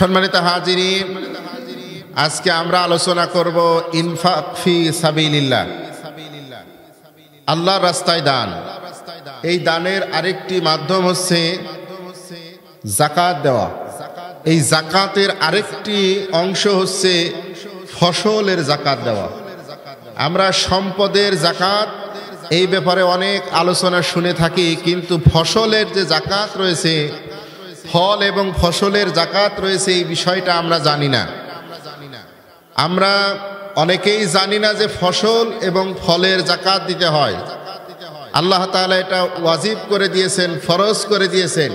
সম্মানিত হাজিরিন, আজকে আমরা আলোচনা করব ইনফাক ফি সাবিলিল্লাহ, আল্লাহর রাস্তায় দান। এই দানের আরেকটি মাধ্যম হচ্ছে যাকাত দেওয়া। এই যাকাতের আরেকটি অংশ হচ্ছে ফসলের যাকাত দেওয়া। আমরা সম্পদের যাকাত এই ব্যাপারে অনেক আলোচনা শুনে থাকি, কিন্তু ফসলের যে যাকাত রয়েছে, ফল এবং ফসলের যাকাত রয়েছে, এই বিষয়টা আমরা জানি না। আমরা অনেকেই জানি না যে ফসল এবং ফলের যাকাত দিতে হয়। আল্লাহ তাআলা এটা ওয়াজিব করে দিয়েছেন, ফরজ করে দিয়েছেন।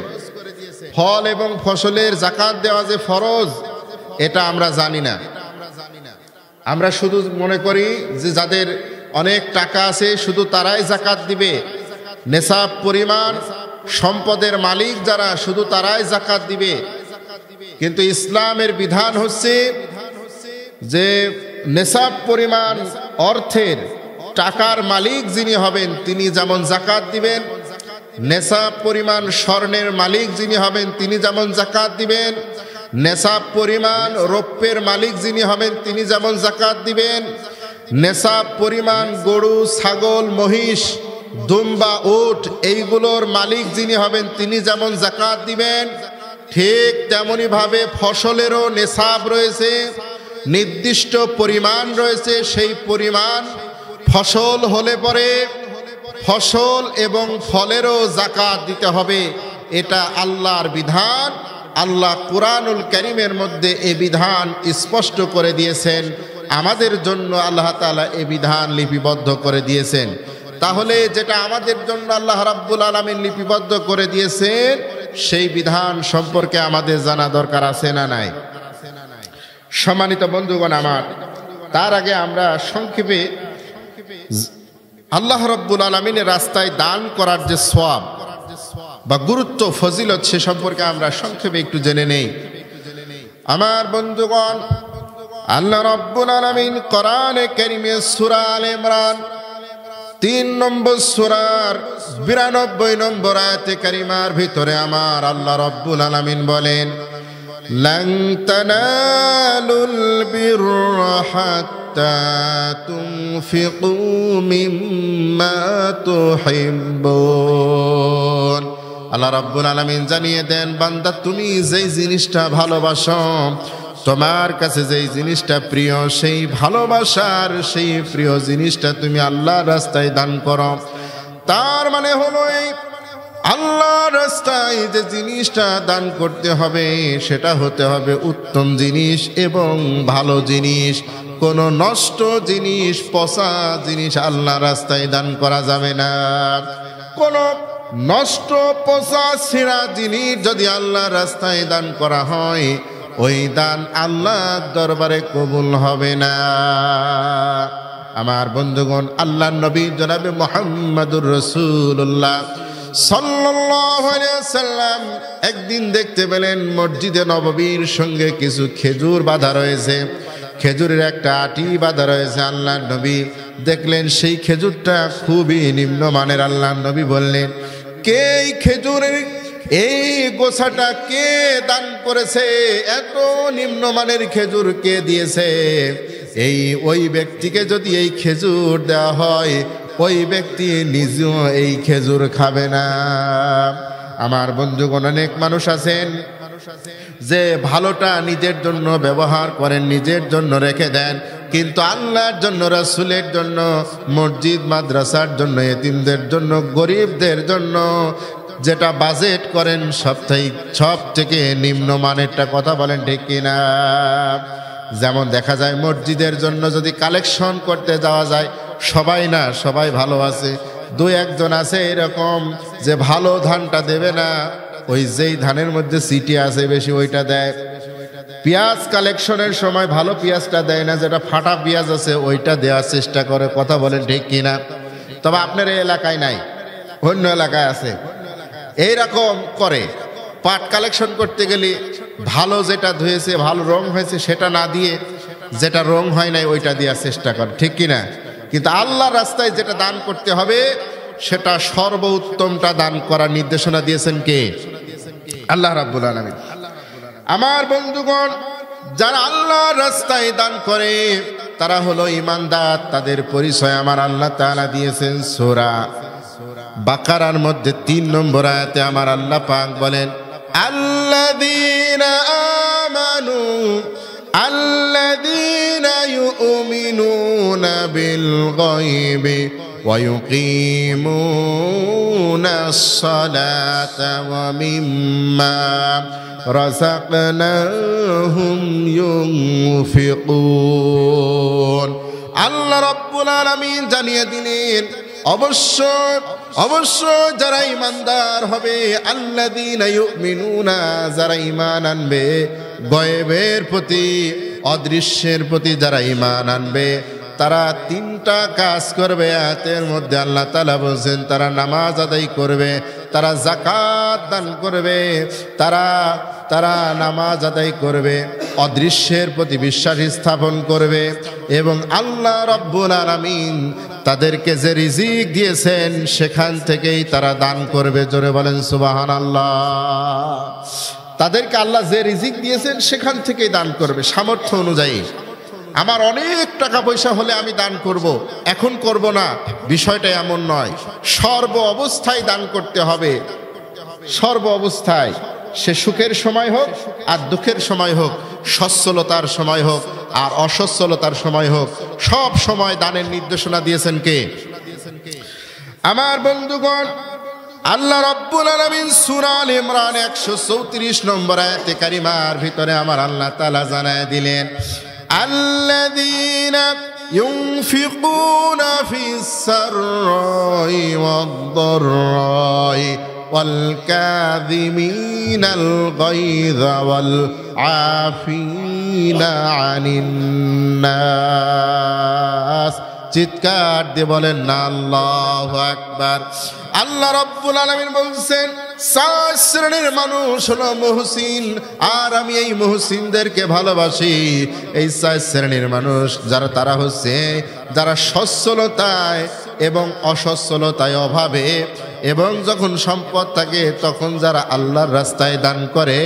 ফল এবং ফসলের যাকাত দেওয়া যে ফরজ, এটা আমরা জানি না। আমরা শুধু মনে করি যে যাদের অনেক টাকা আছে শুধু তারাই যাকাত দিবে, নেশাব পরিমাণ সম্পদের মালিক যারা শুধু তারাই যাকাত দিবে। কিন্তু ইসলামের বিধান হচ্ছে যে নেশাব পরিমাণ অর্থের টাকার মালিক যিনি হবেন তিনি যেমন যাকাত দিবেন, নেশাব পরিমাণ স্বর্ণের মালিক যিনি হবেন তিনি যেমন যাকাত দিবেন, নেশাব পরিমাণ রৌপ্যের মালিক যিনি হবেন তিনি যেমন যাকাত দিবেন, নেশাব পরিমাণ গরু, ছাগল, মহিষ, দুম্বা, উট এইগুলোর মালিক যিনি হবেন তিনি যেমন যাকাত দিবেন, ঠিক তেমনি ভাবে ফসলেরও নেশাব রয়েছে, নির্দিষ্ট পরিমাণ রয়েছে। সেই পরিমাণ ফসল হলে পরে ফসল এবং ফলেরও যাকাত দিতে হবে। এটা আল্লাহর বিধান। আল্লাহ কুরআনুল কারীমের মধ্যে এই বিধান স্পষ্ট করে দিয়েছেন। আমাদের জন্য আল্লাহ তাআলা এই বিধান লিপিবদ্ধ করে দিয়েছেন। তাহলে যেটা আমাদের জন্য আল্লাহ রাব্বুল আলামিন লিপিবদ্ধ করে দিয়েছেন, সেই বিধান সম্পর্কে আমাদের জানা দরকার আছে না নাই? সম্মানিত বন্ধুগণ আমার, তার আগে আমরা সংক্ষেপে আল্লাহ রাব্বুল আলামিনের রাস্তায় দান করার যে সওয়াব বা গুরুত্ব, ফজিলত, সে সম্পর্কে আমরা সংক্ষেপে একটু জেনে নেই। আমার বন্ধুগণ, আল্লাহ রাব্বুল আলামিন কোরআনে কারীমে সূরা আলে ইমরান 3 নম্বর সূরার 92 নম্বর আয়াতে কারিমার ভিতরে আমার আল্লাহ রাব্বুল আলামিন বলেন, লান তানালুল বিররা হাত্তা তুনফিকু মিম্মা তুহিব্বুন। আল্লাহ রাব্বুল আলামিন জানিয়ে দেন, বান্দা তুমি যেই জিনিসটা ভালোবাসো, তোমার কাছে যেই জিনিসটা প্রিয়, সেই ভালোবাসার সেই প্রিয় জিনিসটা তুমি আল্লাহর রাস্তায় দান করো। তার মানে হলো এই আল্লাহর রাস্তায় যে জিনিসটা দান করতে হবে সেটা হতে হবে উত্তম জিনিস এবং ভালো জিনিস। কোনো নষ্ট জিনিস, পচা জিনিস আল্লাহর রাস্তায় দান করা যাবে না। কোনো নষ্ট, পচা, ছেঁড়া জিনিস যদি আল্লাহর রাস্তায় দান করা হয়, ওই দান আল্লাহর দরবারে কবুল হবে না। আমার বন্ধুগণ, আল্লাহর নবী জনাবে মুহাম্মদুর রাসূলুল্লাহ সাল্লাল্লাহু আলাইহি ওয়াসাল্লাম একদিন দেখতে পেলেন মসজিদে নববীর সঙ্গে কিছু খেজুর বাঁধা রয়েছে, খেজুরের একটা আটি বাঁধা রয়েছে। আল্লাহর নবী দেখলেন সেই খেজুরটা খুবই নিম্নমানের। আল্লাহর নবী বললেন, কে এই খেজুরের এই গোছাটা কে দান করেছে? এত নিম্নমানের খেজুর কে দিয়েছে? ওই ব্যক্তিকে যদি এই খেজুর দেওয়া হয়, ওই ব্যক্তি নিজেও এই খেজুর খাবে না। আমার বন্ধুগণ, অনেক মানুষ আছেন যে ভালোটা নিজের জন্য ব্যবহার করেন, নিজের জন্য রেখে দেন, কিন্তু আল্লাহর জন্য, রাসূলের জন্য, মসজিদ মাদ্রাসার জন্য, এতিমদের জন্য, গরিবদের জন্য যেটা বাজেট করেন সব থেকে নিম্নমানেরটা। কথা বলেন ঠিক কিনা? যেমন দেখা যায় মসজিদের জন্য যদি কালেকশন করতে যাওয়া যায়, সবাই না, সবাই ভালো আছে, 2-1 আছে এরকম যে ভালো ধানটা দেবে না, ওই যেই ধানের মধ্যে সিটি আছে বেশি ওইটা দেয়। পেঁয়াজ কালেকশনের সময় ভালো পেঁয়াজটা দেয় না, যেটা ফাটা পেঁয়াজ আছে ওইটা দেওয়ার চেষ্টা করে। কথা বলেন ঠিক কিনা? তবে আপনার এই এলাকায় নাই, অন্য এলাকায় আছে, এইরকম করে। পাট কালেকশন করতে গেলে ভালো যেটা ধুয়েছে, ভালো রং হয়েছে সেটা না দিয়ে যেটা রং হয় নাই ওইটা দেওয়ার চেষ্টা করে, ঠিক কিনা? কিন্তু আল্লাহর রাস্তায় যেটা দান করতে হবে সেটা সর্বোত্তমটা দান করার নির্দেশনা দিয়েছেন কে? আল্লাহ রাব্বুল আলামিন। আমার বন্ধুগণ, যারা আল্লাহর রাস্তায় দান করে তারা হলো ঈমানদার। তাদের পরিচয় আমার আল্লাহ তাআলা দিয়েছেন সূরা বাকারার মধ্যে ৩ নম্বর আয়াতে আমার আল্লাহ পাক বলেন, আল্লাযীনা ইউমিনুনা বিল গায়বি ওয়া ইউকিমুনাস সালাতা ওয়া মিম্মা রাযাকনাহুম ইউনফিকুন। আল্লাহ রাব্বুল আলামিন জানিয়ে দিলেন, অবশ্যই যারা ঈমানদার হবে, আল্লাযীনা ইউমিনুনা, যারা ঈমান আনবে গায়বের প্রতি, অদৃশ্যের প্রতি যারা ঈমান আনবে, তারা 3টা কাজ করবে। আয়াতের মধ্যে আল্লাহ তাআলা বলেন তারা নামাজ আদায় করবে, তারা যাকাত দান করবে, তারা নামাজ আদায় করবে, অদৃশ্যের প্রতি বিশ্বাস স্থাপন করবে, এবং আল্লাহ রাব্বুল আলামিন তাদেরকে যে রিজিক দিয়েছেন সেখান থেকেই তারা দান করবে। জোরে বলেন সুবহানাল্লাহ। তাদেরকে আল্লাহ যে রিজিক দিয়েছেন সেখান থেকেই দান করবে, সামর্থ্য অনুযায়ী। আমার অনেক টাকা পয়সা হলে আমি দান করব, এখন করব না, বিষয়টা এমন নয়। সর্ব অবস্থায় দান করতে হবে, সর্ব অবস্থায়। সে সুখের সময় হোক আর দুঃখের সময় হোক, সচ্ছলতার সময় হোক আর অসচ্ছলতার সময় হোক, সব সময় দানের নির্দেশনা দিয়েছেন কে? আমার বন্ধুগণ, আল্লাহ রাব্বুল আলামিন সূরা আল ইমরান 134 নম্বর আয়াতে কারিমার ভিতরে আমার আল্লাহ তাআলা জানায় দিলেন, আল্লাযীনা ইউনফিকুনা ফিস সাররাই ওয়াদ দাররাই ওয়াল কাযিমিনাল গায়যা ওয়াল আফিনা আনিন নাস। চিৎকার দিয়ে বলেন না আল্লাহু আকবার। আল্লাহ রাব্বুল আলামিন বলছেন 4 শ্রেণীর মানুষ হলো মুহসিন, আর আমি এই মুহসিনদেরকে ভালোবাসি। এই 4 শ্রেণীর মানুষ তারা হচ্ছে যারা সচ্ছলতায় এবং অসচ্ছলতায় অভাবে, এবং যখন সম্পদ থাকে তখন যারা আল্লাহর রাস্তায় দান করে,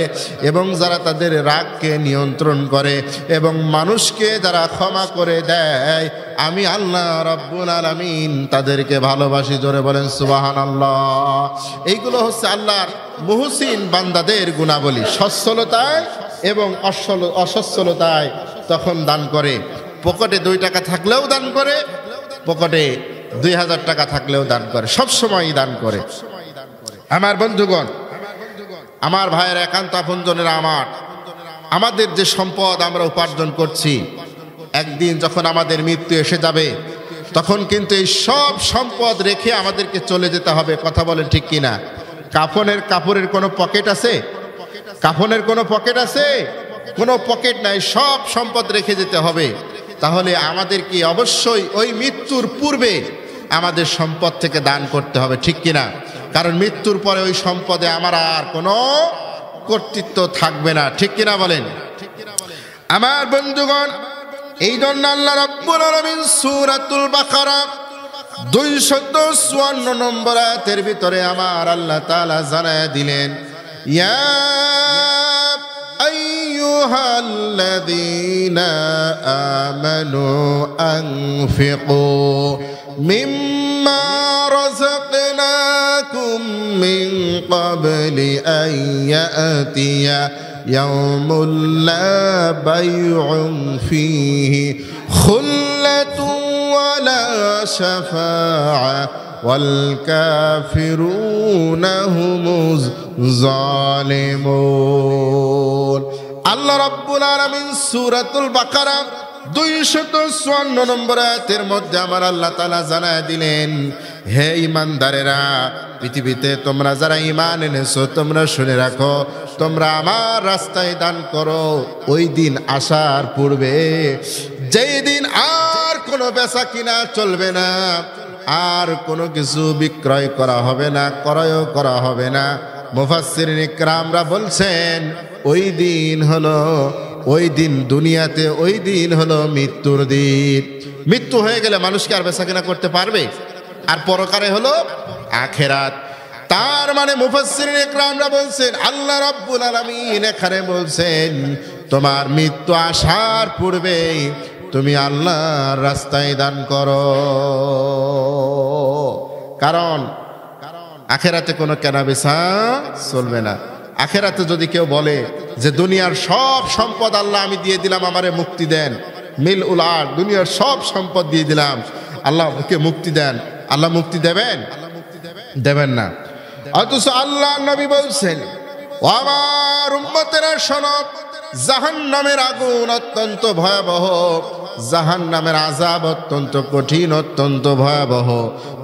এবং যারা তাদের রাগকে নিয়ন্ত্রণ করে, এবং মানুষকে যারা ক্ষমা করে দেয়, আমি আল্লাহ রাব্বুল আলামিন তাদেরকে ভালোবাসি। জোরে বলেন সুবহানাল্লাহ। এইগুলো হচ্ছে আল্লাহর মুহসিন বান্দাদের গুণাবলী। সচ্ছলতায় এবং অসচ্ছলতায় তখন দান করে। পকেটে 2 টাকা থাকলেও দান করে, পকেটে 2000 টাকা থাকলেও দান করে, সবসময়ই দান করে। আমার বন্ধুগণ, আমার ভাইয়ের একান্ত আপনজনেরা, আমাদের যে সম্পদ আমরা উপার্জন করছি, একদিন যখন আমাদের মৃত্যু এসে যাবে তখন কিন্তু এই সব সম্পদ রেখে আমাদেরকে চলে যেতে হবে। কথা বলেন ঠিক কিনা? কাপড়ের কোনো পকেট আছে? কাফনের কোনো পকেট আছে? কোনো পকেট নাই, সব সম্পদ রেখে যেতে হবে। তাহলে আমাদের কি অবশ্যই ওই মৃত্যুর পূর্বে আমাদের সম্পদ থেকে দান করতে হবে, ঠিক কিনা? কারণ মৃত্যুর পরে ওই সম্পদে আমার আর কোনো কর্তৃত্ব থাকবে না, ঠিক কিনা বলেন? আমার বন্ধুগণ, এই জন্য আল্লাহ রাব্বুল আলামিন সূরাতুল বাকারা 254 নম্বর আয়াতের ভিতরে আমার আল্লাহ তাআলা জানায় দিলেন, ইয়া আইয়ুহাল্লাযীনা আমানু আনফিকু মিম্মা রাযাকনাকুম মিন ক্বাবলি আন ইয়াতিয়া ইয়াউমুল লা বাইউন ফীহি খুল্লাতুন ওয়ালা শাফাআ ওয়াল কাফিরুনা হুমুজ জালিমুন। আল্লাহ রাব্বুল আলামিন সূরাতুল বাকারা 254 নম্বর আয়াতের মধ্যে আমার আল্লাহ তাআলা জানায় দিলেন, হে ঈমানদারেরা, পৃথিবীতে তোমরা যারা ঈমান এনেছো তোমরা শুনে রাখো, তোমরা আমার রাস্তায় দান করো। ওই দিন আসার পূর্বে, যেই দিন আর কোনো বেচা কিনা চলবে না, আর কোনো কিছু বিক্রয় করা হবে না, ক্রয়ও করা হবে না। মুফাসসিরিন ইকরামরা বলছেন ওই দিন হলো, ওই দিন দুনিয়াতে ওই দিন হলো মৃত্যুর দিন। মৃত্যু হয়ে গেলে মানুষ কি আর বেচা কিনা করতে পারবে? আর পরকালে হলো আখেরাত। তার মানে মুফাসসিরিন ইকরামরা বলছেন আল্লাহ রাব্বুল আলামিন এখানে বলছেন তোমার মৃত্যু আসার পূর্বেই তুমি আল্লাহর রাস্তায় দান করো। কারণ আখেরাতে কোনো কেনাবেচা চলবে না। আখেরাতে যদি কেউ বলে যে দুনিয়ার সব সম্পদ আল্লাহ আমি দিয়ে দিলাম, আমারে মুক্তি দেন, মিল উলার দুনিয়ার সব সম্পদ দিয়ে দিলাম, আল্লাহ ওকে মুক্তি দেন, আল্লাহ মুক্তি দেবেন? দেবেন না। অথচ আল্লাহ নবী বলছেন ও আমার উম্মতেরা শোনো, জাহান্নামের আগুন অত্যন্ত ভয়াবহ, জাহান্নামের আযাব অত্যন্ত কঠিন, অত্যন্ত ভয়াবহ।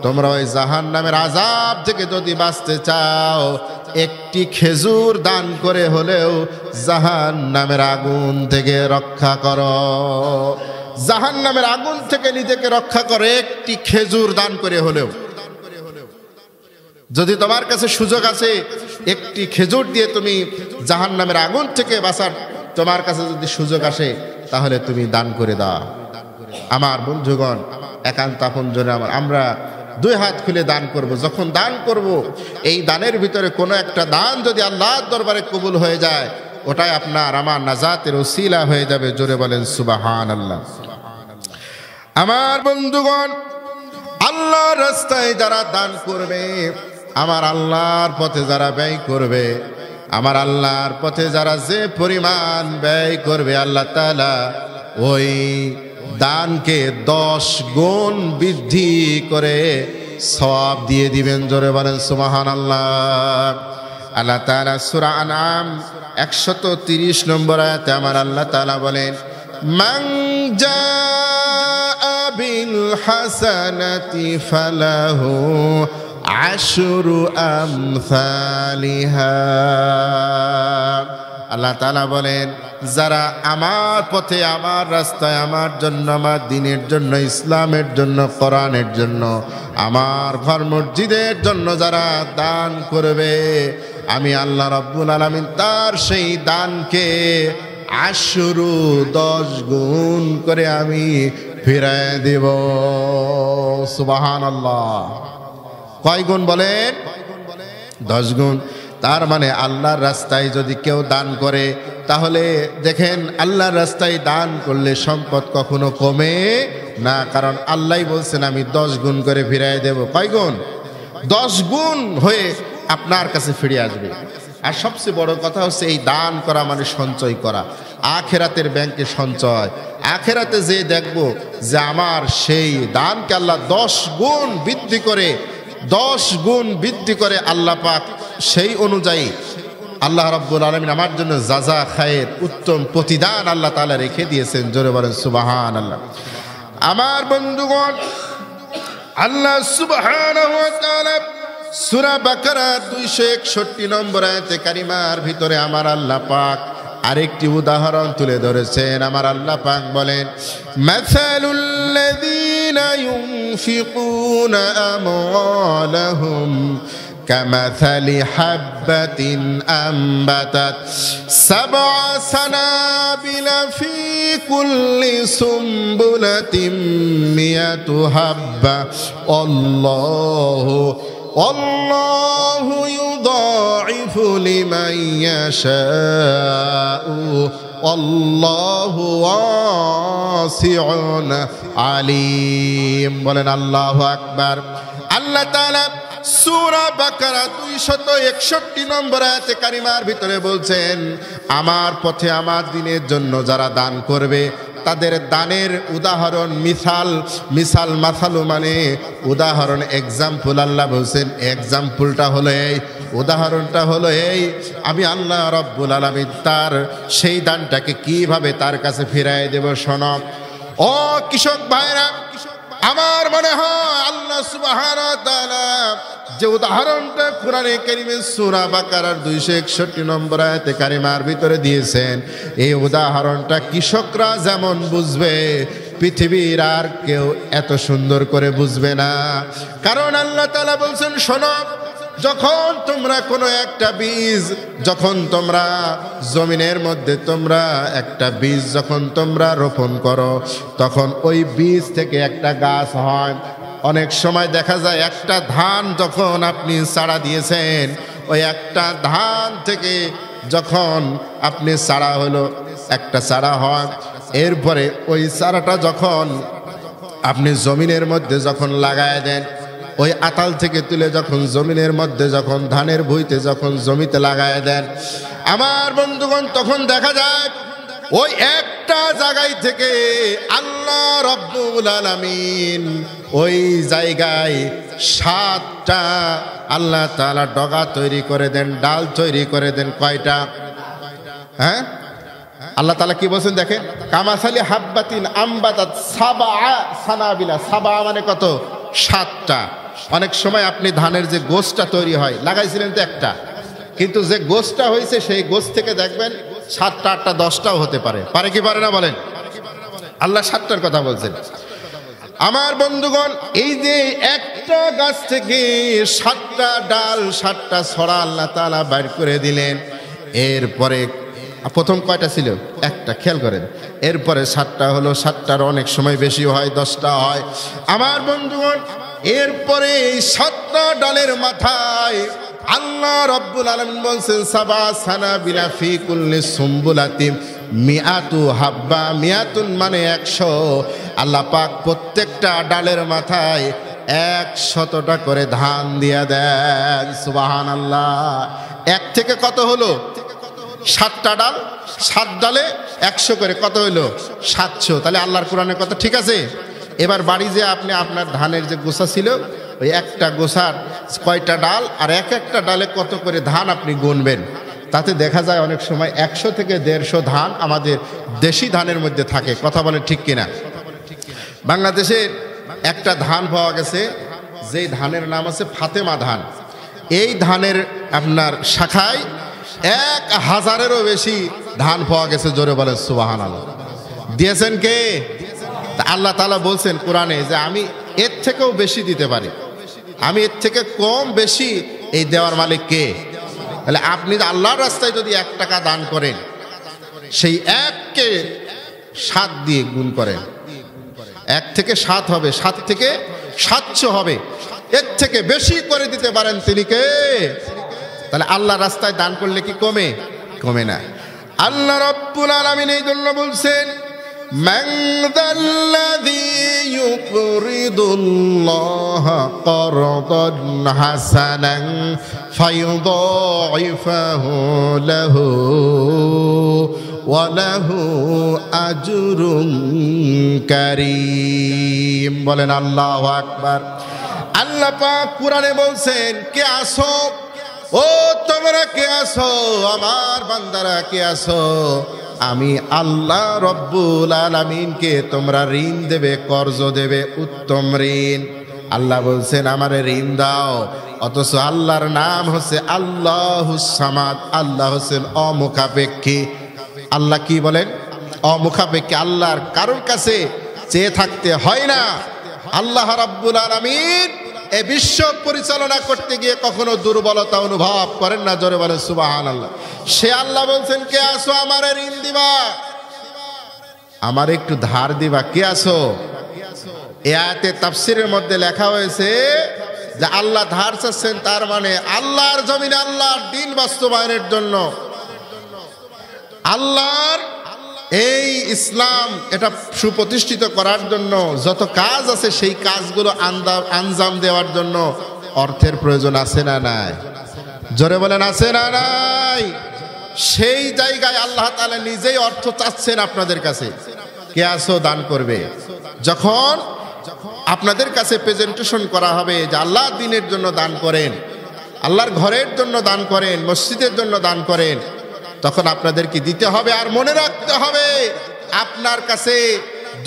তোমরা ওই জাহান্নামের আযাব থেকে যদি বাঁচতে চাও, একটি খেজুর দান করে হলেও জাহান্নামের আগুন থেকে রক্ষা করো। জাহান্নামের আগুন থেকে নিজেকে রক্ষা করে একটি খেজুর দান করে হলেও। যদি তোমার কাছে সুযোগ আছে একটি খেজুর দিয়ে তুমি জাহান্নামের আগুন থেকে বাঁচার, তোমার কাছে যদি সুযোগ আসে তাহলে তুমি দান করে দাও। আমার বন্ধুগণ, একান্ত আপনজন আমার, আমরা দুই হাত খুলে দান করব। যখন দান করব, এই দানের ভিতরে কোনো একটা দান যদি আল্লাহর দরবারে কবুল হয়ে যায়, ওটাই আপনার আমার নাজাতের ওসিলা হয়ে যাবে। জোরে বলেন সুবহানাল্লাহ। আমার বন্ধুগণ, আল্লাহর রাস্তায় যারা দান করবে, আমার আল্লাহর পথে যারা ব্যয় করবে, আমার আল্লাহর পথে যারা যে পরিমাণ ব্যয় করবে, আল্লাহ তাআলা ওই দানকে 10 গুণ বৃদ্ধি করে সওয়াব দিয়ে দিবেন। জোরে বলেন সুবহানাল্লাহ। আল্লাহ তাআলা সূরা আনআম 130 নম্বর আয়াতে আমার আল্লাহ তাআলা বলেন, মান জাআ বিল হাসানাতি ফালাহু আশরু আমসালিহা। আল্লাহ তাআলা বলেন, যারা আমার পথে, আমার রাস্তায়, আমার জন্য, আমার দ্বীনের জন্য, ইসলামের জন্য, কোরআনের জন্য, আমার ঘর মসজিদের জন্য যারা দান করবে, আমি আল্লাহ রাব্বুল আলামিন তার সেই দানকে আশরু 10 গুণ করে আমি ফিরায় দেব। সুবহানাল্লাহ। কয় গুণ বলেন? 10 গুণ। তার মানে আল্লাহর রাস্তায় যদি কেউ দান করে, তাহলে দেখেন আল্লাহর রাস্তায় দান করলে সম্পদ কখনো কমে না। কারণ আল্লাহই বলছেন আমি 10 গুণ করে ফিরাই দেব। কয় গুণ? 10 গুণ হয়ে আপনার কাছে ফিরে আসবে। আর সবচেয়ে বড় কথা হচ্ছে এই দান করা মানে সঞ্চয় করা, আখেরাতের ব্যাংকে সঞ্চয়। আখেরাতে যে দেখব যে আমার সেই দানকে আল্লাহ 10 গুণ বৃদ্ধি করে, 10 গুণ বৃদ্ধি করে আল্লাহ পাক সেই অনুযায়ী আল্লাহ রাব্বুল আলামিন আমার জন্য জাযা খায়ের উত্তম প্রতিদান আল্লাহ তাআলা রেখে দিয়েছেন। জোরে বলেন সুবহানাল্লাহ। আমার বন্ধুগণ, আল্লাহ সুবহানাহু ওয়া তাআলা সূরা বাকারা 261 নম্বর আয়াতে কারিমার ভিতরে আমার আল্লাহ পাক আরেকটি উদাহরণ তুলে ধরেছেন। আমার আল্লাহ পাক বলেন, মাসালুল লাযীনা ইউনফিকুনা আমওয়ালাহুম কামাসালি হাববাতিন আম্বাতাত 7 সানাবিলা ফি কুল্লি সুমবুলাতিন মিয়াতু হাব্বা আল্লাহু ইউদাইফু লিমান ইয়াশাউ আল্লাহু ওয়াসিউন আলিম। বলেন আল্লাহু আকবার। আল্লাহ তাআলা সূরা বাকারা 261 নম্বর আয়াতে কারিমার ভিতরে বলছেন, আমার পথে, আমার দ্বীনের জন্য যারা দান করবে, তাদের দানের উদাহরণ, মিসাল মাসালু মানে উদাহরণ, এক্সাম্পল। আল্লাহ বলছেন এক্সাম্পলটা হলো এই, উদাহরণটা হলো এই, আমি আল্লাহ রাব্বুল আলামিন তার সেই দানটাকে কিভাবে তার কাছে ফিরায় দেব। শোনো ও কৃষক ভাইরা, আমার মনে হয় আল্লাহ সুবহানাহু ওয়া তাআলা যে উদাহরণটা কোরআনে কারীমের সূরা বাকারার 261 নম্বর আয়াতে কারিমার ভিতরে দিয়েছেন, এই উদাহরণটা কৃষকরা যেমন বুঝবে, পৃথিবীর আর কেউ এত সুন্দর করে বুঝবে না। কারণ আল্লাহ তাআলা বলছেন, শোনো, যখন তোমরা কোনো একটা বীজ, যখন তোমরা জমিনের মধ্যে তোমরা একটা বীজ যখন তোমরা রোপণ করো, তখন ওই বীজ থেকে একটা গাছ হয়। অনেক সময় দেখা যায় একটা ধান যখন আপনি চারা দিয়েছেন, ওই একটা ধান থেকে যখন আপনি চারা হলো, একটা চারা হয়, এরপরে ওই চারাটা যখন আপনি জমিনের মধ্যে যখন লাগায় দেন, ওই আতাল থেকে তুলে যখন জমিনের মধ্যে যখন ধানের ভুঁইতে যখন জমিতে লাগায় দেন, আমার বন্ধুগণ, তখন দেখা যায় ওই একটা জায়গায় থেকে আল্লাহ রাব্বুল আলামিন ওই জায়গায় 7টা আল্লাহ তাআলা ডগা তৈরি করে দেন, ডাল তৈরি করে দেন। কয়টা? হ্যাঁ, আল্লাহ তাআলা কি বলছেন দেখেন, কামাসালি হাব্বাতিন আম্বাতাত সাবা সানাবিলা। সাবা মানে কত? 7টা। অনেক সময় আপনি ধানের যে গোছটা তৈরি হয়, লাগাইছিলেন তো একটা, কিন্তু যে গোছটা হয়েছে সেই গোছ থেকে দেখবেন 7টা 8টা 10টাও হতে পারে। পারে কি পারে না বলেন? আল্লাহ 7টার কথা বলছেন। আমার বন্ধুগণ, এই যে একটা গাছ থেকে 7টা ডাল 7টা ছড়া আল্লাহ তাআলা বাইর করে দিলেন, এরপরে প্রথম কয়টা ছিল? একটা। খেয়াল করেন, এরপরে 7টা হলো, 7টার অনেক সময় বেশি হয়, 10টা হয়। আমার বন্ধুগণ, এরপরে এই 7টা ডালের মাথায় আল্লাহ রাব্বুল আলামিন বলছেন, সাবা সানাবিলা ফি কুল্লি সুম্বুলাতিন মিআতু হাব্বা। মিআতুন মানে 100। আল্লাহ পাক প্রত্যেকটা ডালের মাথায় 100টা করে ধান দিয়া দেন। সুবহানাল্লাহ। এক থেকে কত হলো? 7টা ডাল, 7 ডালে 100 করে, কত হইলো? 700। তাহলে আল্লাহর কোরআনের কথা ঠিক আছে। এবার বাড়ি যে আপনি আপনার ধানের যে গোছা ছিল, ওই একটা গোছার কয়টা ডাল আর এক একটা ডালে কত করে ধান আপনি গুনবেন। তাতে দেখা যায় অনেক সময় 100 থেকে 150 ধান আমাদের দেশি ধানের মধ্যে থাকে। কথা বলে ঠিক কিনা? বাংলাদেশে একটা ধান পাওয়া গেছে, যেই ধানের নাম আছে ফাতেমা ধান। এই ধানের আপনার শাখায় 1000-এরও বেশি ধান পাওয়া গেছে। জোরে বলেন সুবহানাল্লাহ। দিয়েছেন কে? আল্লাহ তাআলা বলছেন কোরআনে যে আমি এর থেকেও বেশি দিতে পারি, আমি এর থেকে কম বেশি এই দেওয়ার মালিক কে? তাহলে আপনি আল্লাহর রাস্তায় যদি 1 টাকা দান করেন, সেই 1কে 7 দিয়ে গুণ করেন, 1 থেকে 7 হবে, 7 থেকে 700 হবে। এর থেকে বেশি করে দিতে পারেন তিনি কে? তাহলে আল্লাহর রাস্তায় দান করলে কি কমে? কমে না। আল্লাহ রাব্বুল আলামিন এই জন্য বলছেন, মান যাল্লাযী ইউকরিদুল্লাহা করদান হাসানান ফায়ুদাইফাহু লাহু ওয়া লাহু আজরুন কারীম। বলেন আল্লাহু আকবার। আল্লাহ পাক কোরআনে বলছেন, কে আসো? ও তোমরা কে আসো? আমার বান্দারা কে আসো? আমি আল্লাহ রব্বুল আলামিনকে তোমরা ঋণ দেবে, কর্জ দেবে, উত্তম ঋণ। আল্লাহ বলছেন আমারে ঋণ দাও, অথচ আল্লাহর নাম হচ্ছে আল্লাহুস সামাদ। আল্লাহ হচ্ছেন অমুখাপেক্ষী। আল্লাহ কি বলেন? অমুখাপেক্ষী। আল্লাহর কারোর কাছে চেয়ে থাকতে হয় না। আল্লাহ রাব্বুল আলামিন এই বিশ্ব পরিচালনা করতে গিয়ে কখনো দুর্বলতা অনুভব করেন না। জোরে বলেন সুবহানাল্লাহ। সে আল্লাহ বলছেন, কে আসো আমারে ঋণ দিবা, আমার একটু ধার দিবা, কে আসো? এই আয়াতে তাফসীরের মধ্যে লেখা হয়েছে যে আল্লাহ ধার চাচ্ছেন, তার মানে আল্লাহর জমিনে আল্লাহর দ্বীন বাস্তবায়নের জন্য, আল্লাহর এই ইসলাম এটা সুপ্রতিষ্ঠিত করার জন্য যত কাজ আছে, সেই কাজগুলো আঞ্জাম দেওয়ার জন্য অর্থের প্রয়োজন আছে না নাই? জোরে বলেন আছে না নাই? সেই জায়গায় আল্লাহ তাআলা নিজেই অর্থ চাচ্ছেন আপনাদের কাছে, কে আসো দান করবে। যখন আপনাদের কাছে প্রেজেন্টেশন করা হবে যে আল্লাহর দ্বীনের জন্য দান করেন, আল্লাহর ঘরের জন্য দান করেন, মসজিদের জন্য দান করেন, তখন আপনাদেরকে দিতে হবে। আর মনে রাখতে হবে, আপনার কাছে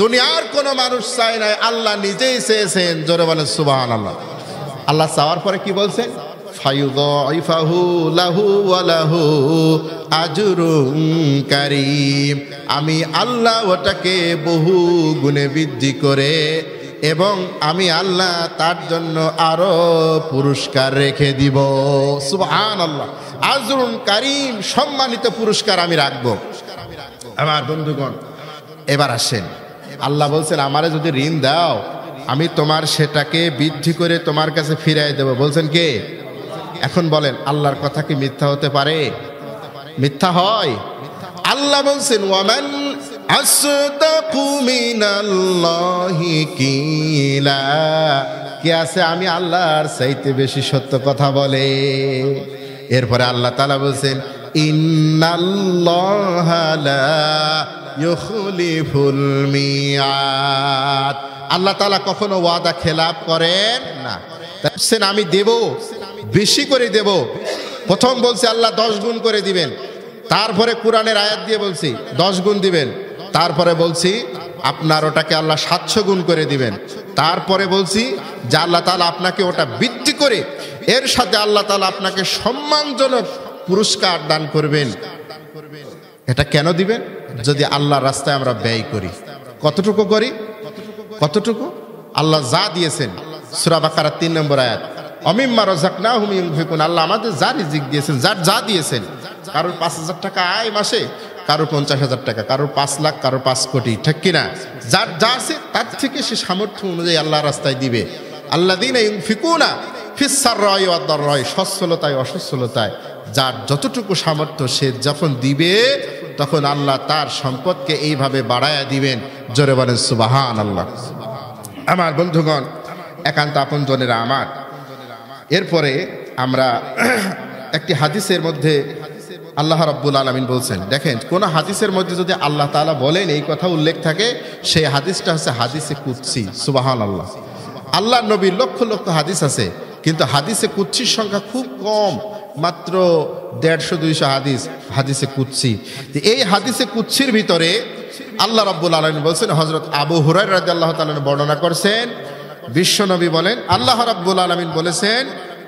দুনিয়ার কোনো মানুষ চায় নাই, আল্লাহ নিজেই চেয়েছেন। জোরে বলেন সুবহানাল্লাহ। আল্লাহ চাওয়ার পরে কি বলছেন? ফায়ুদাইফাহু লাহু ওয়া লাহু আজরুন কারীম। আমি আল্লাহ ওটাকে বহু গুণে বৃদ্ধি করে, এবং আমি আল্লাহ তার জন্য আরো পুরস্কার রেখে দিব। সুবহানাল্লাহ। আজরুন কারীম, সম্মানিত পুরস্কার আমি রাখব। আমার বন্ধুগণ, এবার আসেন, আল্লাহ বলছেন আমারে যদি ঋণ দাও, আমি তোমার সেটাকে বৃদ্ধি করে তোমার কাছে ফিরাই দেব। বলছেন কে? এখন বলেন আল্লাহর কথা কি মিথ্যা হতে পারে? মিথ্যা হয়? আল্লাহ বলছেন ওয়ামান আসদাকু মিনাল্লাহি কিলা, কে আছে আমি আল্লাহর চাইতে বেশি সত্য কথা বলে? এরপরে আল্লাহ তাআলা বলছেন ইন্নাল্লাহা লা ইউখলিফুল মিআদ, আল্লাহ তাআলা কখনো ওয়াদা খেলাপ করেন না। বলছেন আমি দেব, বেশি করে দেব। প্রথম বলছে আল্লাহ 10 গুণ করে দিবেন, তারপরে কোরআনের আয়াত দিয়ে বলছি 10 গুণ দিবেন, তারপরে বলছি আপনার ওটাকে আল্লাহ 700 গুণ করে দিবেন, তারপরে বলছি যে আল্লাহ তাআলা আপনাকে ওটা বৃদ্ধি করে এর সাথে আল্লাহ তাআলা আপনাকে সম্মানজনক পুরস্কার দান করবেন। এটা কেন দিবেন? যদি আল্লাহর রাস্তায় আমরা ব্যয় করি। কতটুকু করি? কতটুকু? আল্লাহ যা দিয়েছেন, সূরা বাকারা 3 নম্বর আয়াত, অমিম্মা রাযাকনাহুম ইউনফিকুন, আল্লাহ আমাদের যা রিজিক দিয়েছেন, যা দিয়েছেন, কারোর 5,000 টাকা আয় মাসে, কারোর 50,000 টাকা, কারোর 5 লাখ, কারোর 5 কোটি, ঠিক কিনা? যার যা আছে তার থেকে সে সামর্থ্য অনুযায়ী আল্লাহর রাস্তায় দিবে। আল্লাযীনা ইউনফিকুনা ফিস সাররাই ওয়াদ দাররাই, সচ্ছলতায় অসচ্ছলতায় যার যতটুকু সামর্থ্য সে যখন দিবে তখন আল্লাহ তার সম্পদকে এইভাবে বাড়ায়া দিবেন। জোরে বলেন সুবহানাল্লাহ। আমার বন্ধুগণ, একান্ত আপনজনেরা আমার, এরপরে আমরা একটি হাদিসের মধ্যে আল্লাহ রাব্বুল আলামিন বলছেন, দেখেন কোন হাদিসের মধ্যে যদি আল্লাহ তাআলা বলেন এই কথা উল্লেখ থাকে, সেই হাদিসটা হচ্ছে হাদিসে কুদসি। সুবহানাল্লাহ। আল্লাহর নবীর লক্ষ লক্ষ হাদিস আছে, কিন্তু হাদিসে কুদসির সংখ্যা খুব কম, মাত্র 150-200 হাদিস হাদিসে কুদসি। এই হাদিসে কুদসির ভিতরে আল্লাহ রাব্বুল আলামিন বলছেন, হযরত আবু হুরায়রা রাদিয়াল্লাহু তাআলা বর্ণনা করছেন, বিশ্বনবী বলেন আল্লাহ রাব্বুল আলামিন বলেছেন,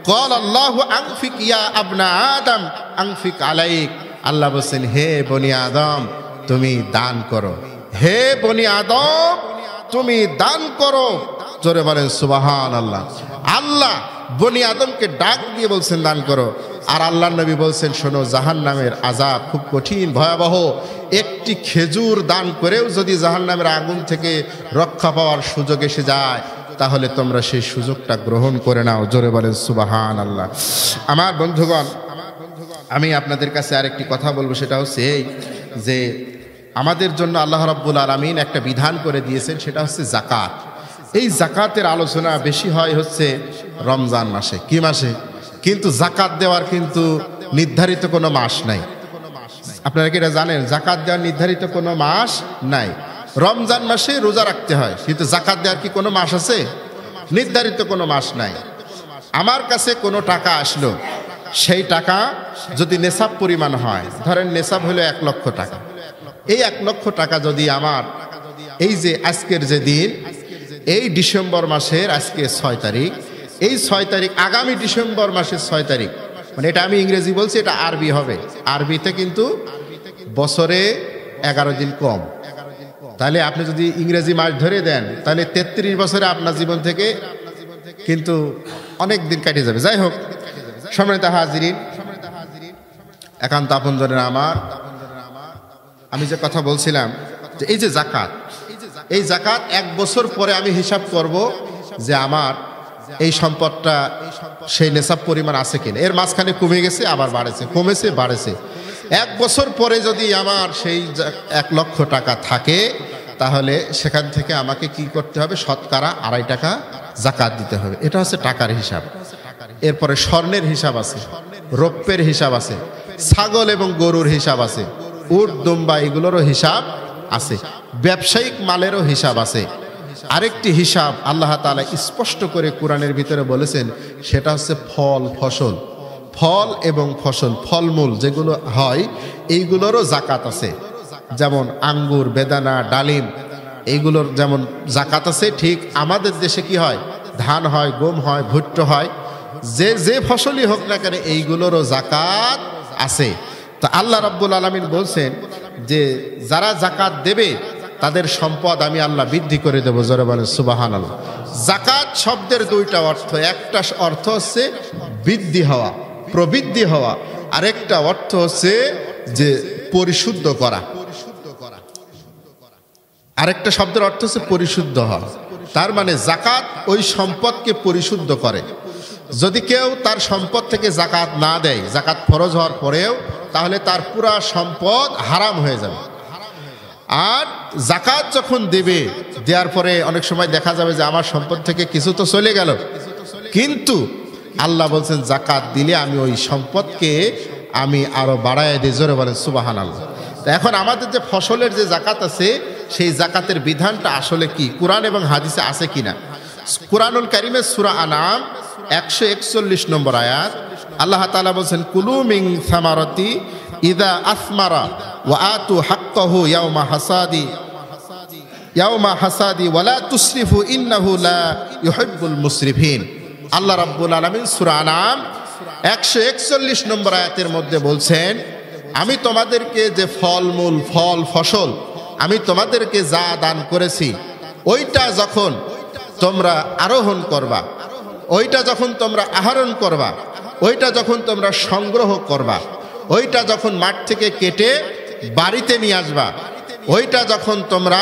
ক্বাল আল্লাহু আনফিক ইয়া আবনা আদম আনফিক আলাইক, আল্লাহ বলেন হে বনি আদম তুমি দান করো, হে বনি আদম তুমি দান করো। জোরে বলেন সুবহানাল্লাহ। আল্লাহ বনি আদমকে ডাক দিয়ে বলছেন দান করো, আর আল্লাহর নবী বলছেন শোনো জাহান্নামের আযাব খুব কঠিন ভয়াবহ, একটি খেজুর দান করেও যদি জাহান্নামের আগুন থেকে রক্ষা পাওয়ার সুযোগ এসে যায় তাহলে তোমরা সেই সুযোগটা গ্রহণ করে নাও। জোরে বলেন সুবহানাল্লাহ। আমার বন্ধুগণ, আমি আপনাদের কাছে আরেকটি কথা বলবো, সেটা হচ্ছে এই যে আমাদের জন্য আল্লাহ রাব্বুল আলামিন একটা বিধান করে দিয়েছেন, সেটা হচ্ছে যাকাত। এই যাকাতের আলোচনা বেশি হয় হচ্ছে রমজান মাসে। কি মাসে? কিন্তু যাকাত দেওয়ার কিন্তু নির্ধারিত কোনো মাস নাই। আপনারা কি এটা জানেন? যাকাত দেওয়ার নির্ধারিত কোনো মাস নাই। রমজান মাসে রোজা রাখতে হয়, কিন্তু যাকাত দেওয়ার কি কোনো মাস আছে? নির্ধারিত কোনো মাস নাই। আমার কাছে কোনো টাকা আসলো, সেই টাকা যদি নেশাব পরিমাণ হয়, ধরেন নেশাব হলো 1 লক্ষ টাকা, এই 1 লক্ষ টাকা যদি আমার এই যে আজকের যে দিন, এই ডিসেম্বর মাসের আজকে 6 তারিখ, এই 6 তারিখ আগামী ডিসেম্বর মাসের 6 তারিখ, মানে এটা আমি ইংরেজি বলছি, এটা আরবি হবে, আরবিতে কিন্তু বছরে 11 দিন কম। তাহলে আপনি যদি ইংরেজি মাস ধরে দেন তাহলে 33 বছরে আপনার জীবন থেকে কিন্তু অনেক দিন কেটে যাবে। যাই হোক, সম্মানিত হাজিরিন, একান্ত আপনজনেরা আমার, আমি যে কথা বলছিলাম যে এই যে যাকাত, এই যাকাত 1 বছর পরে আমি হিসাব করব যে আমার এই সম্পদটা সেই নেশাব পরিমাণ আছে কিনা। এর মাঝখানে কমে গেছে, আবার বাড়েছে, কমেছে, বাড়েছে। 1 বছর পরে যদি আমার সেই 1 লক্ষ টাকা থাকে তাহলে সেখান থেকে আমাকে কি করতে হবে? শতকরা 2.5 টাকা যাকাত দিতে হবে। এটা হচ্ছে টাকার হিসাব। এরপরে স্বর্ণের হিসাব আছে, রৌপ্যের হিসাব আছে, ছাগল এবং গরুর হিসাব আছে, উট দুম্বা এগুলোরও হিসাব আছে, ব্যবসায়িক মালেরও হিসাব আছে। আরেকটি হিসাব আল্লাহ তাআলা স্পষ্ট করে কোরআনের ভিতরে বলেছেন, সেটা হচ্ছে ফল ফসল, ফল এবং ফসল, ফলমূল যেগুলো হয় এইগুলোরও যাকাত আছে। যেমন আঙ্গুর, বেদানা, ডালিম, এইগুলোর যেমন যাকাত আছে, ঠিক আমাদের দেশে কি হয়? ধান হয়, গম হয়, ভুট্টা হয়, যে ফসলই হোক না কেন এইগুলোরও যাকাত আছে। তো আল্লাহ রাব্বুল আলামিন বলছেন যে যারা যাকাত দেবে তাদের সম্পদ আমি আল্লাহ বৃদ্ধি করে দেবো। জোরে বলেন সুবহানাল্লাহ। যাকাত শব্দের 2টা অর্থ, একটা অর্থ হচ্ছে বৃদ্ধি হওয়া, প্রবৃদ্ধি হওয়া, আরেকটা অর্থ হচ্ছে যে পরিশুদ্ধ করা। আরেকটা শব্দের অর্থ হচ্ছে পরিশুদ্ধ হওয়া। তার মানে জাকাত ওই সম্পদকে পরিশুদ্ধ করে। যদি কেউ তার সম্পদ থেকে জাকাত না দেয়, জাকাত ফরজ হওয়ার পরেও, তাহলে তার পুরা সম্পদ হারাম হয়ে যাবে। আর জাকাত যখন দেবে, দেওয়ার পরে অনেক সময় দেখা যাবে যে আমার সম্পদ থেকে কিছু তো চলে গেল, কিন্তু আল্লাহ বলছেন জাকাত দিলে আমি ওই সম্পদকে আমি আরো বাড়ায় দিই। জোরে বলেন সুবহানাল্লাহ। এখন আমাদের যে ফসলের যে জাকাত আছে, সেই জাকাতের বিধানটা আসলে কি কুরআন এবং হাদিসে আছে কিনা? কুরআনুল কারীমের সূরা আনাম 141 নম্বর আয়াত আল্লাহ তাআলা বলেন, কুলু মিন সামারাতি ইযা আসমারা ওয়া আতু হাক্কাহু ইয়াউমা হাসাদি ওয়া লা তুসরিফু ইন্নাহু লা ইউহিব্বুল মুসরিফিন। আল্লাহ রাব্বুল আলামিন সূরা আনাম 141 নম্বর আয়াতের মধ্যে বলছেন, আমি তোমাদেরকে যে ফলমূল ফল ফসল আমি তোমাদেরকে যা দান করেছি, ওইটা যখন তোমরা আরোহণ করবা, ওইটা যখন তোমরা আহরণ করবা, ওইটা যখন তোমরা সংগ্রহ করবা, ওইটা যখন মাঠ থেকে কেটে বাড়িতে নিয়ে আসবা, ওইটা যখন তোমরা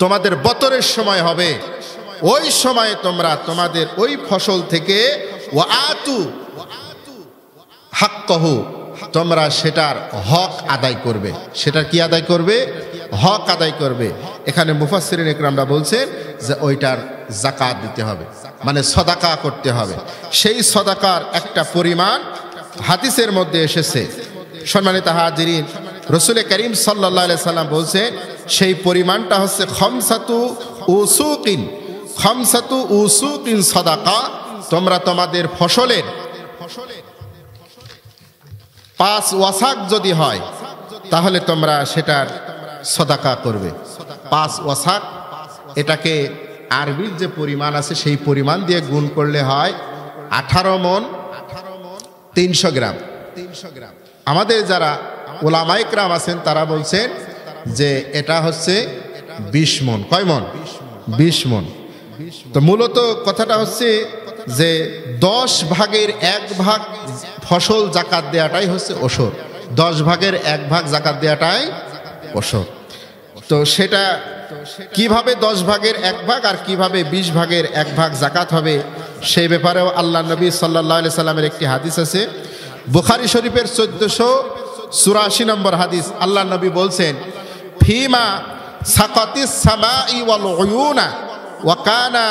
তোমাদের বতরের সময় হবে, ওই সময়ে তোমরা তোমাদের ওই ফসল থেকে ওয়া আতু হাক্কাহু, তোমরা সেটার হক আদায় করবে। সেটার কি আদায় করবে? হক আদায় করবে। এখানে মুফাসসিরিন ইকরামরা বলছেন যে ওইটার যাকাত দিতে হবে, মানে সদাকা করতে হবে। সেই সদাকার একটা পরিমাণ হাদিসের মধ্যে এসেছে। সম্মানিত হাজিরিন, রাসূল করিম সাল্লাল্লাহু আলাইহি সাল্লাম বলছেন সেই পরিমাণটা হচ্ছে খামসাতু উসুকিন সাদাকা। তোমরা তোমাদের ফসলের 5 ওয়াসাক যদি হয়, তাহলে তোমরা সেটার সদাকা করবে। 5 ওয়াসাক, এটাকে আরবির যে পরিমাণ আছে সেই পরিমাণ দিয়ে গুণ করলে হয় 18 মণ 300 গ্রাম। আমাদের যারা উলামায়ে কেরাম আছেন তারা বলছেন যে এটা হচ্ছে 20 মণ। কয় মণ? 20 মণ। তো মূলত কথাটা হচ্ছে যে 10 ভাগের 1 ভাগ ফসল জাকাত দেওয়াটাই হচ্ছে ওসর। 10 ভাগের 1 ভাগ জাকাত দেওয়াটাই ওসর। তো সেটা কিভাবে 10 ভাগের 1 ভাগ আর কিভাবে 20 ভাগের 1 ভাগ জাকাত হবে, সেই ব্যাপারেও আল্লাহ নবী সাল্লাল্লাহু আলাইহি সাল্লামের একটি হাদিস আছে। বুখারী শরীফের 1484 নম্বর হাদিস। আল্লাহ নবী বলছেন, ফিমা সাকাতিস সামাই ওয়াল উয়ুনা ওয়া কানা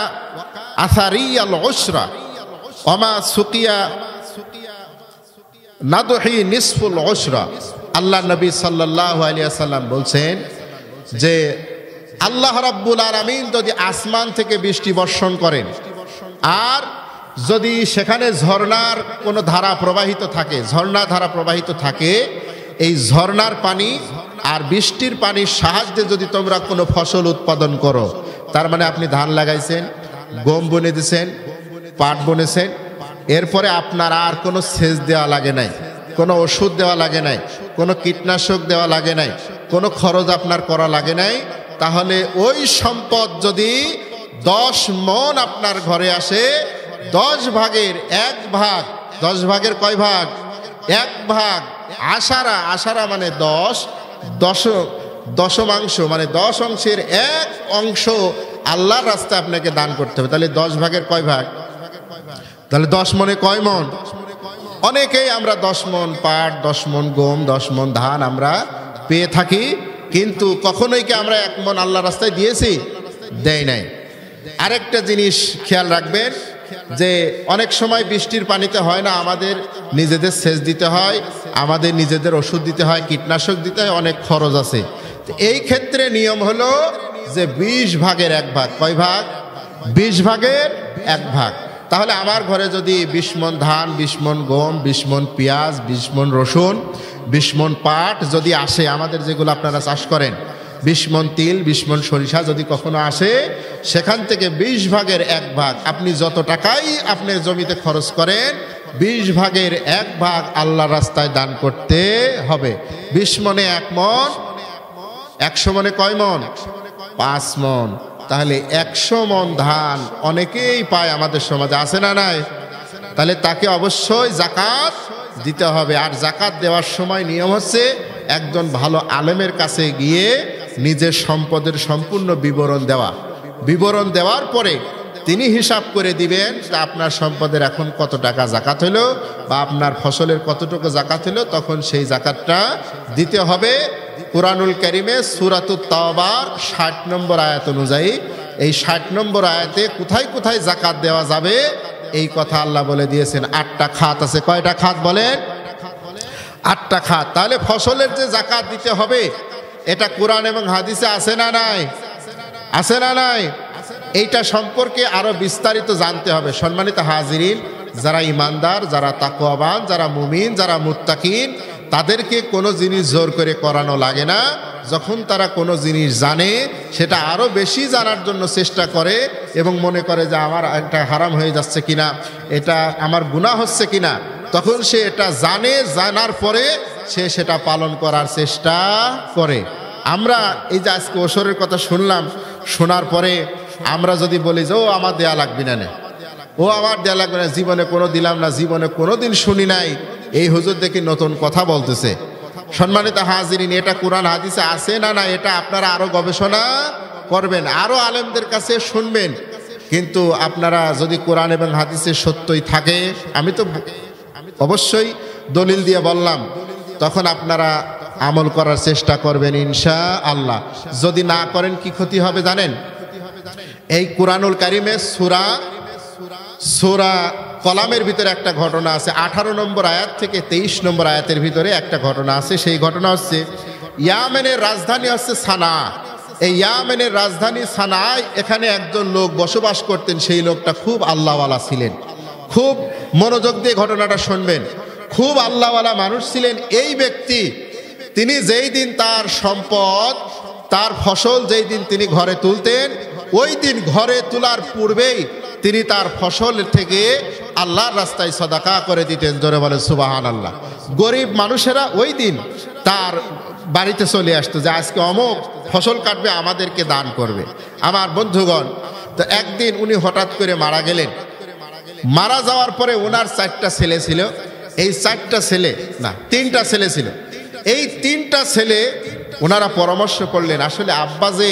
আসারিয়াল উশরা ওমা সুকিয়া নাদহি নিসফুল উশরা। আল্লাহ নবী সাল্লাল্লাহু আলাইহি ওয়াসাল্লাম বলছেন যে আল্লাহ রাব্বুল আলামিন যদি আসমান থেকে বৃষ্টি বর্ষণ করেন, আর যদি সেখানে ঝর্ণার কোনো ধারা প্রবাহিত থাকে, ঝর্ণা ধারা প্রবাহিত থাকে, এই ঝর্ণার পানি আর বৃষ্টির পানির সাহায্যে যদি তোমরা কোনো ফসল উৎপাদন করো, তার মানে আপনি ধান লাগাইছেন, গম বুনে দিয়েছেন, পাট বুনেছেন, এরপরে আপনার আর কোনো সেচ দেওয়া লাগে নাই, কোনো ওষুধ দেওয়া লাগে নাই, কোনো কীটনাশক দেওয়া লাগে নাই, কোনো খরচ আপনার করা লাগে নাই, তাহলে ওই সম্পদ যদি 10 মণ আপনার ঘরে আসে, 10 ভাগের 1 ভাগ, 10 ভাগের কয় ভাগ? 1 ভাগ আশারা, আশারা মানে 10, দশমাংশ মানে 10 অংশের 1 অংশ আল্লাহর রাস্তায় আপনাকে দান করতে হবে। তাহলে 10 ভাগের কয় ভাগ? তাহলে 10 মণে কয় মণ? অনেকেই আমরা 10 মণ পাট, 10 মণ গম, 10 মণ ধান আমরা পেয়ে থাকি, কিন্তু কখনোই কি আমরা 1 মণ আল্লাহর রাস্তায় দিয়েছি? দেয় নাই। আরেকটা জিনিস খেয়াল রাখবেন যে অনেক সময় বৃষ্টির পানিতে হয় না, আমাদের নিজেদের সেচ দিতে হয়, আমাদের নিজেদের ওষুধ দিতে হয়, কীটনাশক দিতে হয়, অনেক খরচ আছে। এই ক্ষেত্রে নিয়ম হলো যে 20 ভাগের 1 ভাগ। কয় ভাগ? 20 ভাগের 1 ভাগ। তাহলে আমার ঘরে যদি 20 মণ ধান, 20 মণ গম, 20 মণ পেঁয়াজ, 20 মণ রসুন, 20 মণ পাট যদি আসে, আমাদের যেগুলো আপনারা চাষ করেন, 20 মণ তিল, 20 মণ সরিষা যদি কখনো আসে, সেখান থেকে 20 ভাগের 1 ভাগ আপনি যত টাকাই আপনি জমিতে খরচ করেন, 20 ভাগের 1 ভাগ আল্লাহর রাস্তায় দান করতে হবে। 20 মণে 1 মণ, 100 মণে কয় মণ? 5 মণ। তাহলে 100 মণ ধান অনেকেই পায় আমাদের সমাজে, আছে না নাই? তাহলে তাকে অবশ্যই জাকাত দিতে হবে। আর জাকাত দেওয়ার সময় নিয়ম হচ্ছে একজন ভালো আলেমের কাছে গিয়ে নিজের সম্পদের সম্পূর্ণ বিবরণ দেওয়া। বিবরণ দেওয়ার পরে তিনি হিসাব করে দিবেন যে আপনার সম্পদের এখন কত টাকা জাকাত হলো বা আপনার ফসলের কতটুকু জাকাত হলো, তখন সেই জাকাতটা দিতে হবে। কুরআনুল কারীমে সূরাতুত তাওবার 60 নম্বর আয়াত অনুযায়ী এই 60 নম্বর আয়াতে কোথায় কোথায় জাকাত দেওয়া যাবে এই কথা আল্লাহ বলে দিয়েছেন। 8টা খাত আছে। কয়টা খাত বলেন? 8টা খাত। তাহলে ফসলের যে জাকাত দিতে হবে এটা কোরআন এবং হাদিসে আছে না নাই? আছে না নাই? এইটা সম্পর্কে আরো বিস্তারিত জানতে হবে। সম্মানিত হাজিরিন, যারা ইমানদার, যারা তাকওয়াবান, যারা মুমিন, যারা মুত্তাকিন, তাদেরকে কোনো জিনিস জোর করে করানো লাগে না। যখন তারা কোনো জিনিস জানে সেটা আরো বেশি জানার জন্য চেষ্টা করে এবং মনে করে যে আমার এটা হারাম হয়ে যাচ্ছে কিনা, এটা আমার গুনাহ হচ্ছে কিনা, তখন সে এটা জানে, জানার পরে সে সেটা পালন করার চেষ্টা করে। আমরা এই যে আজকে ওসরের কথা শুনলাম, শোনার পরে আমরা যদি বলি যে ও আমার দেয়া লাগবে না, ও আমার দেয়া লাগবে না, জীবনে কোনো দিলাম না, জীবনে কোনো দিন শুনি নাই, এই হুজুর দেখি নতুন কথা বলতেছে। সম্মানিত হাজিরিন, এটা কোরআন হাদিসে আছে না না, এটা আপনারা আরো গবেষণা করবেন, আরো আলেমদের কাছে শুনবেন। কিন্তু আপনারা যদি কোরআন এবং হাদিসে সত্যই থাকে, আমি তো অবশ্যই দলিল দিয়ে বললাম, তখন আপনারা আমল করার চেষ্টা করবেন ইনশাআল্লাহ। যদি না করেন কি ক্ষতি হবে জানেন? এই কুরআনুল কারীমে সূরা কলামের ভিতরে একটা ঘটনা আছে। 18 নম্বর আয়াত থেকে 23 নম্বর আয়াতের ভিতরে একটা ঘটনা আছে। সেই ঘটনা হচ্ছে ইয়ামেনের রাজধানী হচ্ছে সানা। এই ইয়ামেনের রাজধানী সানায় এখানে একজন লোক বসবাস করতেন। সেই লোকটা খুব আল্লাহওয়ালা ছিলেন। খুব মনোযোগ দিয়ে ঘটনাটা শুনবেন। খুব আল্লাহওয়ালা মানুষ ছিলেন এই ব্যক্তি। তিনি যেই দিন তার সম্পদ, তার ফসল যেই দিন তিনি ঘরে তুলতেন, ওই দিন ঘরে তোলার পূর্বেই তিনি তার ফসল থেকে আল্লাহর রাস্তায় সদাকা করে দিতেন। জোরে বলে সুবহানাল্লাহ। গরিব মানুষেরা ওই দিন তার বাড়িতে চলে আসতো যে আজকে অমুক ফসল কাটবে, আমাদেরকে দান করবে। আমার বন্ধুগণ, তো একদিন উনি হঠাৎ করে মারা গেলেন। মারা যাওয়ার পরে ওনার 4টা ছেলে ছিল। এই 4টা ছেলে না, 3টা ছেলে ছিল। এই 3টা ছেলে ওনারা পরামর্শ করলেন, আসলে আব্বা যে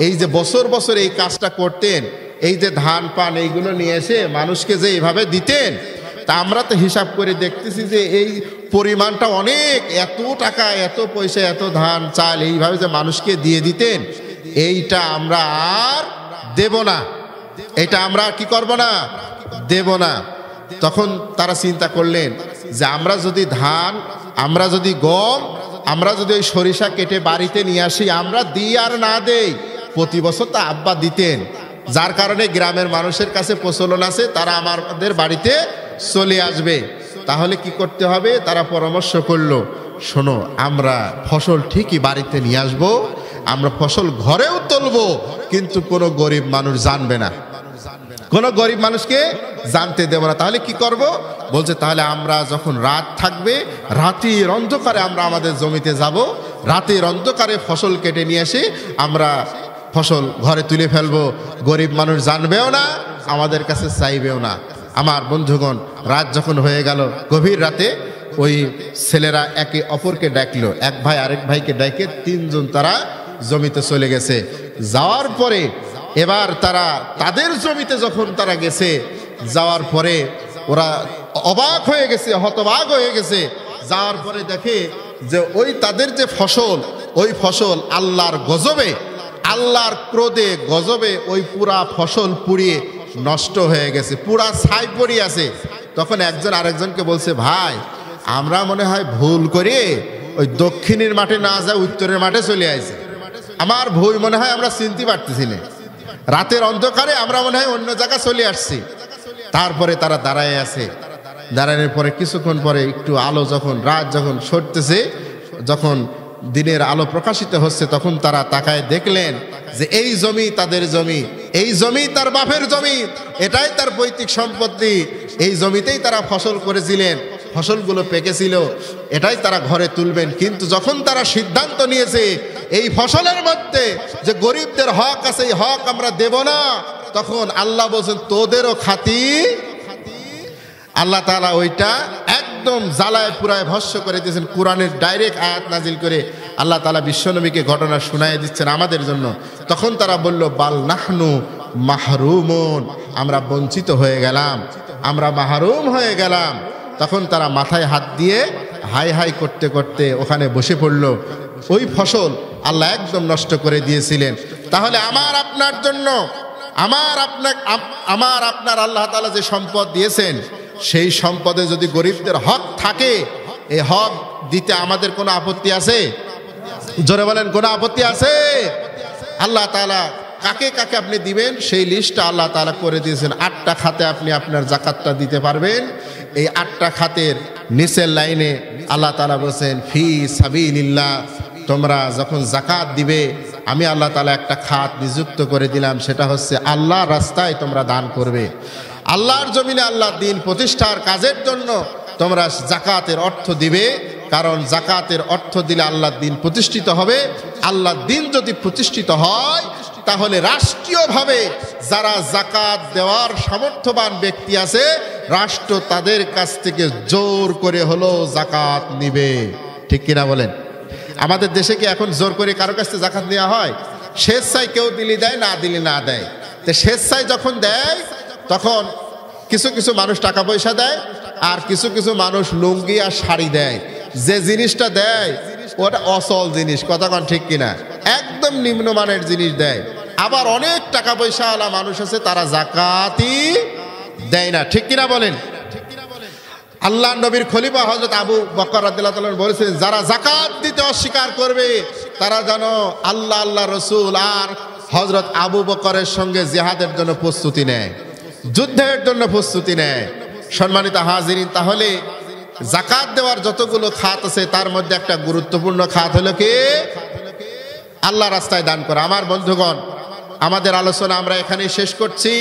এই যে বছর বছর এই কাজটা করতেন, এই যে ধান পান এইগুলো নিয়ে এসে মানুষকে যে এইভাবে দিতেন, তা আমরা তো হিসাব করে দেখতেছি যে এই পরিমাণটা অনেক, এত টাকা, এত পয়সা, এত ধান চাল এইভাবে যে মানুষকে দিয়ে দিতেন, এইটা আমরা আর দেব না, এটা আমরা কি করব না, দেব না। তখন তারা চিন্তা করলেন যে আমরা যদি ধান, আমরা যদি গম, আমরা যদি ওই সরিষা কেটে বাড়িতে নিয়ে আসি, আমরা দিই আর না দেই, প্রতি বছর তা আব্বা দিতেন, যার কারণে গ্রামের মানুষের কাছে প্রচলন আছে, তারা আমাদের বাড়িতে চলে আসবে। তাহলে কি করতে হবে? তারা পরামর্শ করলো, শোনো, আমরা ফসল ঠিকই বাড়িতে নিয়ে আসবো, আমরা ফসল ঘরেও তুলবো, কিন্তু কোনো গরিব মানুষ জানবে না, কোনো গরিব মানুষকে জানতে দেব না। তাহলে কি করব? বলছে তাহলে আমরা যখন রাত থাকবে, রাতের অন্ধকারে আমরা আমাদের জমিতে যাব, রাতের অন্ধকারে ফসল কেটে নিয়ে এসে আমরা ফসল ঘরে তুলে ফেলবো, গরিব মানুষ জানবেও না, আমাদের কাছে চাইবেও না। আমার বন্ধুগণ, রাত যখন হয়ে গেল, গভীর রাতে ওই ছেলেরা একে অপরকে ডাকলো, এক ভাই আরেক ভাইকে ডাকে 3 জন তারা জমিতে চলে গেছে। যাওয়ার পরে এবার তারা তাদের জমিতে যখন তারা গেছে, যাওয়ার পরে ওরা অবাক হয়ে গেছে, হতবাক হয়ে গেছে। যাওয়ার পরে দেখে যে ওই তাদের যে ফসল, ওই ফসল আল্লাহর গজবে, আল্লাহর ক্রোধে গজবে ওই পুরা ফসল পুড়িয়ে নষ্ট হয়ে গেছে, পুরা ছাই পড়ে আছে। তখন একজন আরেকজনকে বলছে, ভাই, আমরা মনে হয় ভুল করে ওই দক্ষিণের মাঠে না যায় উত্তরের মাঠে চলে আসি, আমার ভুল মনে হয়, আমরা চিনতে পারতেছি না, রাতের অন্ধকারে আমরা মনে হয় অন্য জায়গা চলে আসছি। তারপরে তারা দাঁড়ায় আছে। দাঁড়ানোর পরে কিছুক্ষণ পরে একটু আলো যখন, রাত যখন সরতেছে, যখন দিনের আলো প্রকাশিত হচ্ছে, তখন তারা তাকায় দেখলেন যে এই জমি তাদের জমি, এই জমি তার বাপের জমি, এটাই তার পৈতৃক সম্পত্তি, এই জমিতেই তারা ফসল করেছিলেন, ফসলগুলো পেকেছিল, এটাই তারা ঘরে তুলবেন। কিন্তু যখন তারা সিদ্ধান্ত নিয়েছে এই ফসলের মধ্যে যে গরিবদের হক আছে, এই হক আমরা দেব না, তখন আল্লাহ বলছেন তোদেরও খাতি। আল্লাহ তাআলা ওইটা একদম একদম জ্বালায় পুরায় ভস্ম করে দিয়েছেন। কোরআনের ডাইরেক্ট আয়াত নাজিল করে আল্লাহ তাআলা বিশ্বনবীকে ঘটনা শুনায় দিচ্ছেন আমাদের জন্য। তখন তারা বলল, বাল নাহনু মাহরুমুন, আমরা বঞ্চিত হয়ে গেলাম, আমরা মাহরুম হয়ে গেলাম। তখন তারা মাথায় হাত দিয়ে হাই হাই করতে করতে ওখানে বসে পড়ল। ওই ফসল আল্লাহ একদম নষ্ট করে দিয়েছিলেন। তাহলে আমার আপনার জন্য আমার আপনার আল্লাহ তাআলা যে সম্পদ দিয়েছেন, সেই সম্পদে যদি গরিবদের হক থাকে, এই হক দিতে আমাদের কোনো আপত্তি আছে? জোরে বলেন, কোনো আপত্তি আছে? আল্লাহ তাআলা কাকে কাকে আপনি দিবেন সেই লিস্টটা আল্লাহ তাআলা করে দিয়েছেন। 8টা খাতে আপনি আপনার জাকাতটা দিতে পারবেন। এই 8টা খাতের নিচের লাইনে আল্লাহ তাআলা বলেছেন, ফি সাবিলিল্লাহ, তোমরা যখন জাকাত দিবে আমি আল্লাহ তাআলা একটা খাত নিযুক্ত করে দিলাম, সেটা হচ্ছে আল্লাহর রাস্তায় তোমরা দান করবে। আল্লাহর জমিনে আল্লাহর দ্বীন প্রতিষ্ঠার কাজের জন্য তোমরা জাকাতের অর্থ দিবে, কারণ জাকাতের অর্থ দিলে আল্লাহর দ্বীন প্রতিষ্ঠিত হবে। আল্লাহর দ্বীন যদি প্রতিষ্ঠিত হয়, তাহলে রাষ্ট্রীয়ভাবে যারা জাকাত দেওয়ার সামর্থ্যবান ব্যক্তি আছে, রাষ্ট্র তাদের কাছ থেকে জোর করে হলো জাকাত নিবে। ঠিক কিনা বলেন? আমাদের দেশে কি এখন জোর করে কারো কাছ থেকে জাকাত নেওয়া হয়? স্বেচ্ছায় কেউ দিলে দেয়, না দিলে না দেয়। তো স্বেচ্ছায় যখন দেয়, তখন কিছু কিছু মানুষ টাকা পয়সা দেয়, আর কিছু কিছু মানুষ লুঙ্গি আর শাড়ি দেয়। যে জিনিসটা দেয় ওটা অচল জিনিস, কথা কন ঠিক কিনা? একদম নিম্নমানের জিনিস দেয়। আবার অনেক টাকা পয়সাওয়ালা মানুষ আছে, তারা জাকাতই দেয় না। ঠিক কিনা বলেন? আল্লাহ নবীর খলিফা হযরত আবু বকর রাদিয়াল্লাহু তাআলা বলেছেন, যারা জাকাত দিতে অস্বীকার করবে তারা যেন আল্লাহ রসুল আর হযরত আবু বকরের সঙ্গে জিহাদের জন্য প্রস্তুতি নেয়, যুদ্ধের জন্য প্রস্তুতি নেয়। সম্মানিত হাজিরিন, তাহলে জাকাত দেওয়ার যতগুলো খাত আছে তার মধ্যে একটা গুরুত্বপূর্ণ খাত হলো কি? আল্লাহ রাস্তায় দান করা। আমার বন্ধুগণ, আমাদের আলোচনা আমরা এখানেই শেষ করছি।